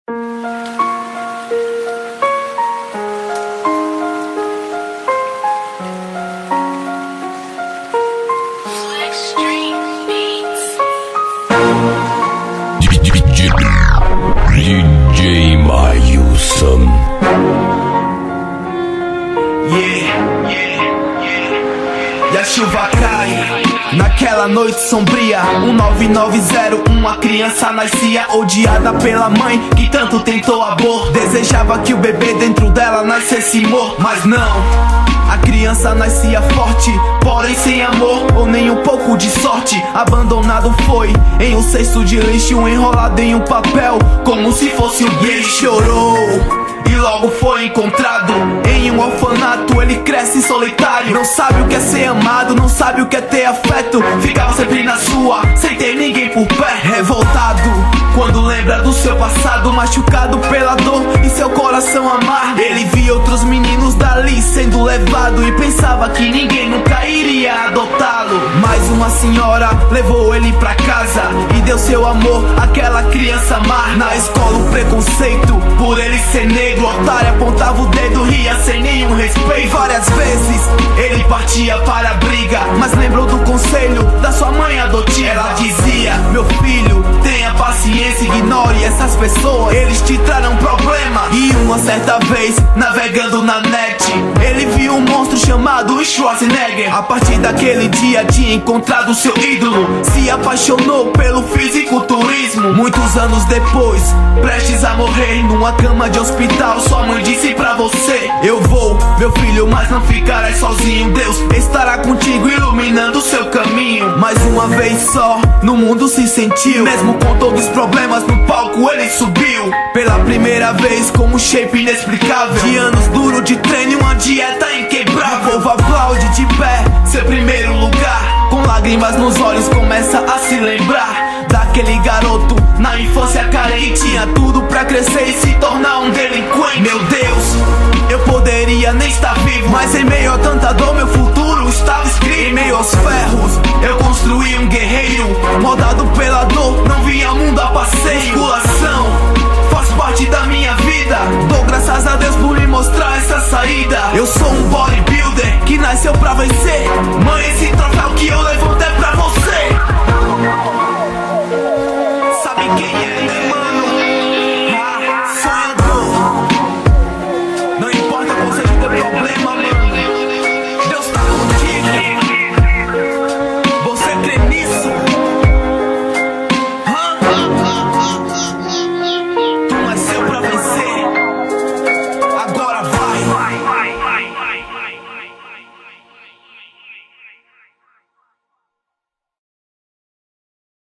DJ Mailson. E a chuva cai naquela noite sombria. 1990, uma criança nascia, odiada pela mãe que tanto tentou amor. Desejava que o bebê dentro dela nascesse amor, mas não. A criança nascia forte, porém sem amor ou nem um pouco de sorte. Abandonado foi em um cesto de lixo, enrolado em um papel como se fosse um beijo. Ele chorou e logo foi encontrado em um orfanato. Ele cresce solitário, não sabe o que é ser amado, não sabe o que é ter afeto. Ficava sempre na sua, sem ter ninguém por pé. Revoltado quando lembra do seu passado, machucado pela dor e seu coração amargo. Ele via outros meninos dali sendo levado e pensava que ninguém nunca iria adotá-lo. Mas uma senhora levou ele pra casa e deu seu amor àquela criança má. Na escola o preconceito por ele ser negro, otário apontava o dedo, ria sem nenhum respeito. Várias vezes ele partia para a briga, mas lembrou do conselho da sua mãe adotiva. Ela dizia: meu filho, tenha paciência, ignore essas pessoas, eles te trarão problema. E uma certa vez, navegando na net, ele viu um monstro chamado Schwarzenegger. A partir daquele dia tinha encontrado seu ídolo, se apaixonou pelo fisiculturismo. Muitos anos depois, prestes a morrer numa cama de hospital, sua mãe disse pra você: eu vou, meu filho, mas não ficarás sozinho. Deus estará contigo, iluminando o seu caminho. Mais uma vez só, no mundo se sentiu, mesmo com todos os problemas no palco ele subiu. Pela primeira vez com um shape inexplicável, de anos duro de treino e uma dieta inquebrável. O povo aplaude de pé, seu primeiro lugar. Com lágrimas nos olhos começa a se lembrar daquele garoto na infância carente, tinha tudo pra crescer e se tornar um delinquente. Meu Deus, eu poderia nem estar vivo, mas em meio a tanta dor meu futuro estava escrito. Em meio aos ferros eu construí um guerreiro, moldado pela dor